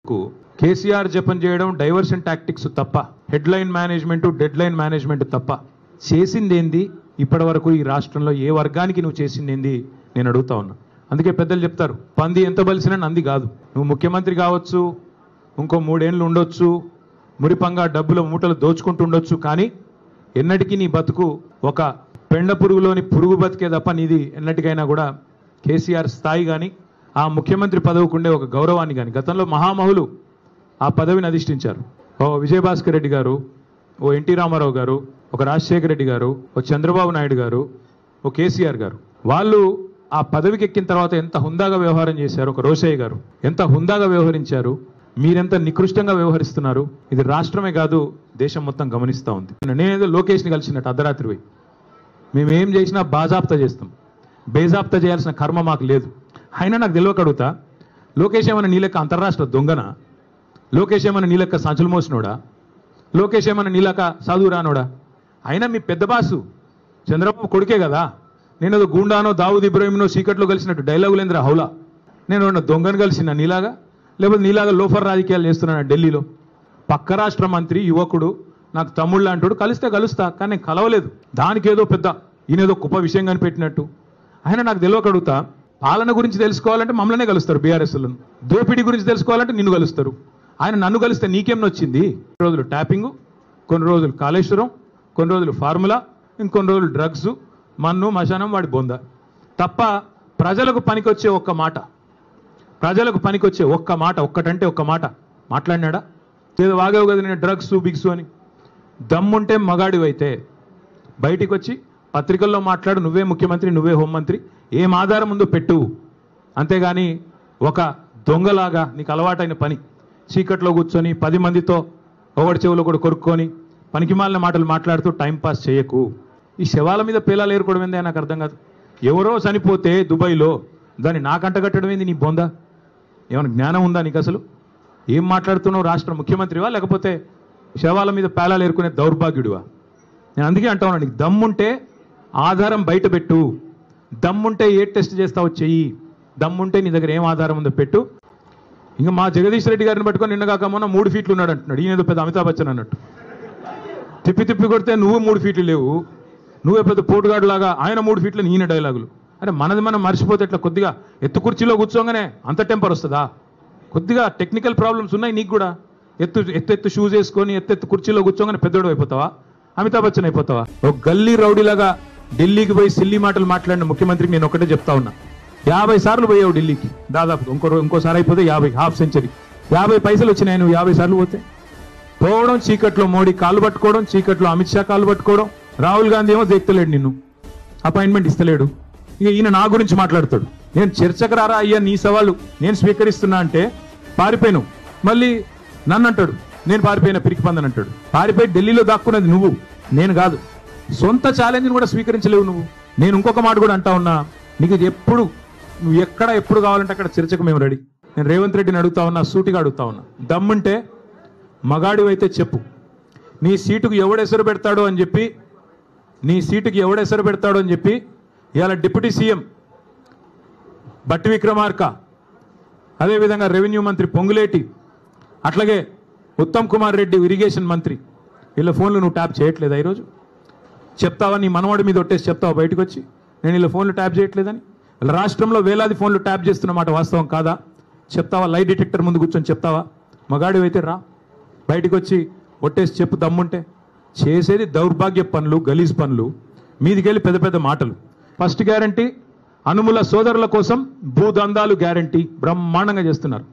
కేసీఆర్ జపం చేయడం diversion tactics తప్ప, హెడ్లైన్ మేనేజ్మెంట్ డెడ్లైన్ మేనేజ్మెంట్ తప్ప చేసిందేంది ఇప్పటి వరకు ఈ రాష్ట్రంలో ఏ వర్గానికి నువ్వు చేసిందేంది నేను అడుగుతా ఉన్నా. అందుకే పెద్దలు చెప్తారు, పంది ఎంత బలిసినా నంది కాదు. నువ్వు ముఖ్యమంత్రి కావచ్చు, ఇంకో 3 ఏళ్ళు ఉండొచ్చు, మురిపంగా డబ్బుల మూటలు దోచుకుంటూ ఉండొచ్చు, కానీ ఎన్నటికీ నీ బతుకు ఒక పెండ పురుగులోని పురుగు బతికే తప్ప నీది ఎన్నటికైనా కూడా కేసీఆర్ స్థాయి కానీ ఆ ముఖ్యమంత్రి పదవికి ఉండే ఒక గౌరవాన్ని కానీ. గతంలో మహామహులు ఆ పదవిని అధిష్ఠించారు. ఓ విజయభాస్కర్ రెడ్డి గారు, ఓ ఎన్టీ రామారావు గారు, ఒక రాజశేఖర రెడ్డి గారు, ఓ చంద్రబాబు నాయుడు గారు, ఓ కేసీఆర్ గారు. వాళ్ళు ఆ పదవికి ఎక్కిన తర్వాత ఎంత హుందాగా వ్యవహారం చేశారు. ఒక రోషయ్య గారు ఎంత హుందాగా వ్యవహరించారు. మీరెంత నికృష్టంగా వ్యవహరిస్తున్నారు. ఇది రాష్ట్రమే కాదు, దేశం మొత్తం గమనిస్తూ ఉంది. నేనేదో లోకేష్ని కలిసినట్టు అర్ధరాత్రి పోయి మేమేం చేసినా బాజాప్తా చేస్తాం, బేజాప్తా చేయాల్సిన కర్మ మాకు లేదు. అయినా నాకు తెలియక అడుగుతా, లోకేష్ ఏమన్నా నీలెక్క అంతర్రాష్ట్ర దొంగనా? లోకేష్ ఏమన్నా నీలెక్క సంచులు మోసినోడా? లోకేష్ ఏమన్నా నీలక చదువు రానోడా? అయినా మీ పెద్ద బాసు చంద్రబాబు కొడుకే కదా. నేను ఏదో గుండానో దావుద్ ఇబ్రాహింనో చీకట్లో కలిసినట్టు డైలాగులేంద్ర హౌలా. నేను ఏమన్నా దొంగను కలిసిన నీలాగా, లేకపోతే నీలాగా లోఫర్ రాజకీయాలు చేస్తున్నాను ఢిల్లీలో. పక్క రాష్ట్ర మంత్రి యువకుడు నాకు తమ్ముళ్ళు అంటాడు, కలిస్తే కలుస్తా, కానీ నేను కలవలేదు. దానికి ఏదో పెద్ద ఈయనేదో గొప్ప విషయం కనిపెట్టినట్టు. అయినా నాకు తెలియక అడుగుతా, పాలన గురించి తెలుసుకోవాలంటే మమ్మల్నే కలుస్తారు బీఆర్ఎస్లను, దోపిడీ గురించి తెలుసుకోవాలంటే నిన్ను కలుస్తారు. ఆయన నన్ను కలిస్తే నీకేం నొచ్చింది? కొన్ని రోజులు ట్యాపింగు, కొన్ని రోజులు కాళేశ్వరం, కొన్ని రోజులు ఫార్ములా, ఇంకొన్ని రోజులు డ్రగ్స్, మన్ను మశానం వాడి బొంద తప్ప ప్రజలకు పనికొచ్చే ఒక్క మాట, ప్రజలకు పనికొచ్చే ఒక్క మాట, ఒక్కటంటే ఒక్క మాట మాట్లాడినాడా? ఏదో వాగావు కదా నేను డ్రగ్స్ బిగ్స్ అని. దమ్ముంటే మగాడివైతే బయటికి వచ్చి పత్రికల్లో మాట్లాడు, నువ్వే ముఖ్యమంత్రి, నువ్వే హోంమంత్రి, ఏం ఆధారం ఉందో పెట్టు. అంతేగాని ఒక దొంగలాగా నీకు అలవాటైన పని చీకట్లో కూర్చొని 10 మందితో ఒకటి చెవులో కూడా కొరుక్కొని పనికిమాలిన మాటలు మాట్లాడుతూ టైంపాస్ చేయకు. ఈ శవాల మీద పేలాలు ఏరుకోవడం ఏంది నాకు అర్థం కాదు. ఎవరో చనిపోతే దుబాయ్లో దాన్ని నాకంటగట్టడం ఏంది నీ బొంద? ఏమైనా జ్ఞానం ఉందా నీకు అసలు? ఏం మాట్లాడుతున్నావు? రాష్ట్ర ముఖ్యమంత్రివా లేకపోతే శవాల మీద పేలాలు ఏరుకునే దౌర్భాగ్యుడివా? నేను అందుకే అంటా ఉన్నా, నీకు దమ్ముంటే ఆధారం బయట పెట్టు, దమ్ముంటే ఏ టెస్ట్ చేస్తావో చెయ్యి, దమ్ముంటే నీ దగ్గర ఏం ఆధారం ఉందో పెట్టు. ఇంకా మా జగదీష్ రెడ్డి గారిని పట్టుకొని నిన్నగాక మొన్న 3 ఫీట్లు ఉన్నాడు అంటున్నాడు. ఈయన పెద్ద అమితాబ్ బచ్చన్ అన్నట్టు. తిప్పి తిప్పి కొడితే నువ్వు 3 ఫీట్లు లేవు, నువ్వే పెద్ద పోటుగాడు లాగా ఆయన 3 ఫీట్లు ఈయన డైలాగులు. అంటే మనది మనం మర్చిపోతే ఎట్లా? కొద్దిగా ఎత్తు కుర్చీలో కూర్చోగానే అంత టెంపర్ వస్తుందా? కొద్దిగా టెక్నికల్ ప్రాబ్లమ్స్ ఉన్నాయి నీకు కూడా. ఎత్తు షూస్ వేసుకొని ఎత్తు కుర్చీలో కూర్చోగానే పెద్దోడు అయిపోతావా? అమితాబ్ బచ్చన్ అయిపోతావా? ఒక గల్లీ రౌడీలాగా ఢిల్లీకి పోయి సిల్లీ మాటలు మాట్లాడిన ముఖ్యమంత్రికి నేను ఒకటే చెప్తా ఉన్నా, 50 సార్లు పోయావు ఢిల్లీకి దాదాపు. ఇంకోసారి అయిపోతే 50, హాఫ్ సెంచరీ, 50 పైసలు వచ్చినాయి. నువ్వు 50 సార్లు పోతే పోవడం, చీకట్లో మోడీ కాళ్ళు పట్టుకోవడం, చీకట్లో అమిత్ షా కాళ్ళు పట్టుకోవడం, రాహుల్ గాంధీ ఏమో దేక్తలేడు, నిన్ను అపాయింట్మెంట్ ఇస్తలేడు. ఇక ఈయన నా గురించి మాట్లాడతాడు. నేను చర్చకు రారా అయ్యా, నీ సవాళ్ళు నేను స్వీకరిస్తున్నా అంటే పారిపోయాను. మళ్ళీ నన్ను అంటాడు నేను పారిపోయిన పిరికి పందని అంటాడు. పారిపోయి ఢిల్లీలో దాక్కున్నది నువ్వు, నేను కాదు. సొంత ఛాలెంజ్ని కూడా స్వీకరించలేవు నువ్వు. నేను ఇంకొక మాట కూడా అంటా ఉన్నా, నీకు ఎప్పుడు నువ్వు ఎప్పుడు కావాలంటే అక్కడ చర్చకు మేము రెడీ. నేను రేవంత్ రెడ్డిని అడుగుతా ఉన్నా, సూటిగా అడుగుతా ఉన్నా, దమ్ముంటే మగాడు అయితే చెప్పు, నీ సీటుకు ఎవడెసరు పెడతాడో అని చెప్పి, నీ సీటుకి ఎవడెసరు పెడతాడో అని చెప్పి ఇవాళ డిప్యూటీ సీఎం బట్టి విక్రమార్క, అదేవిధంగా రెవెన్యూ మంత్రి పొంగులేటి, అట్లాగే ఉత్తమ్ కుమార్ రెడ్డి ఇరిగేషన్ మంత్రి, వీళ్ళ ఫోన్లు నువ్వు ట్యాప్ చేయట్లేదా? ఈరోజు చెప్తావా? నీ మనవాడి మీద ఒట్టేసి చెప్తావా బయటకు వచ్చి నేను వీళ్ళ ఫోన్లు ట్యాప్ చేయట్లేదని? రాష్ట్రంలో వేలాది ఫోన్లు ట్యాప్ చేస్తున్నమాట వాస్తవం కాదా? చెప్తావా? లై డిటెక్టర్ ముందు కూర్చొని చెప్తావా? మగాడివి అయితే రా బయటకు వచ్చి ఒట్టేసి చెప్పు దమ్ముంటే. చేసేది దౌర్భాగ్య పనులు, గలీజ్ పనులు, మీదికెళ్ళి పెద్ద పెద్ద మాటలు. ఫస్ట్ గ్యారంటీ అనుముల సోదరుల కోసం భూదందాలు గ్యారంటీ బ్రహ్మాండంగా చేస్తున్నారు.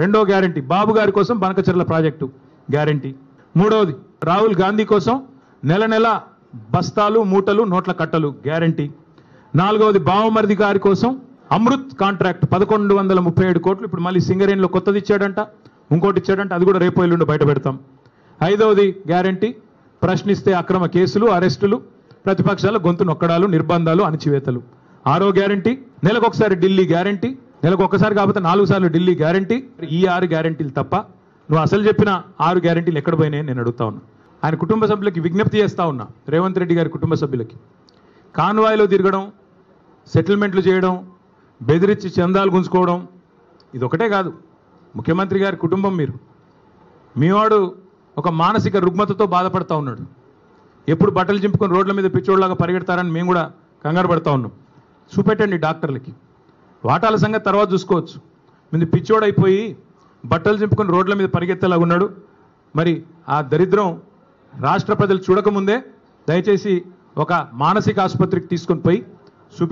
రెండో గ్యారంటీ బాబు గారి కోసం బనకచెర్ల ప్రాజెక్టు గ్యారంటీ. మూడవది రాహుల్ గాంధీ కోసం నెల నెల బస్తాలు మూటలు నోట్ల కట్టలు గ్యారంటీ. నాలుగవది బావమరిది గారి కోసం అమృత్ కాంట్రాక్ట్ 1137 కోట్లు ఇప్పుడు మళ్ళీ సింగరేణిలో కొత్తది ఇచ్చాడంట, ఇంకోటి ఇచ్చాడంట, అది కూడా రేపు ఎల్లుండి బయట పెడతాం. ఐదవది గ్యారంటీ ప్రశ్నిస్తే అక్రమ కేసులు, అరెస్టులు, ప్రతిపక్షాల గొంతు నొక్కడాలు, నిర్బంధాలు, అణచివేతలు. ఆరో గ్యారంటీ నెలకొకసారి ఢిల్లీ గ్యారంటీ, నెలకొకసారి కాకపోతే 4 సార్లు ఢిల్లీ గ్యారంటీ. ఈ 6 గ్యారంటీలు తప్ప నువ్వు అసలు చెప్పిన 6 గ్యారంటీలు ఎక్కడ పోయినాయని నేను అడుగుతా ఉన్నా. ఆయన కుటుంబ సభ్యులకి విజ్ఞప్తి చేస్తా ఉన్నా, రేవంత్ రెడ్డి గారి కుటుంబ సభ్యులకి, కాన్వాయ్లో తిరగడం, సెటిల్మెంట్లు చేయడం, బెదిరించి చందాలు గుంజుకోవడం ఇది ఒకటే కాదు. ముఖ్యమంత్రి గారి కుటుంబం మీరు. మీవాడు ఒక మానసిక రుగ్మతతో బాధపడతా ఉన్నాడు. ఎప్పుడు బట్టలు చింపుకొని రోడ్ల మీద పిచ్చోళ్ళలాగా పరిగెడతారని మేము కూడా కంగారు పడతా ఉన్నాం. చూపెట్టండి డాక్టర్లకి. వాటాల సంగతి తర్వాత చూసుకోవచ్చు. ముందు పిచ్చోడైపోయి బట్టలు చింపుకొని రోడ్ల మీద పరిగెత్తేలాగా ఉన్నాడు. మరి ఆ దరిద్రం రాష్ట్ర ప్రజలు చూడకముందే దయచేసి ఒక మానసిక ఆసుపత్రికి తీసుకొని పోయి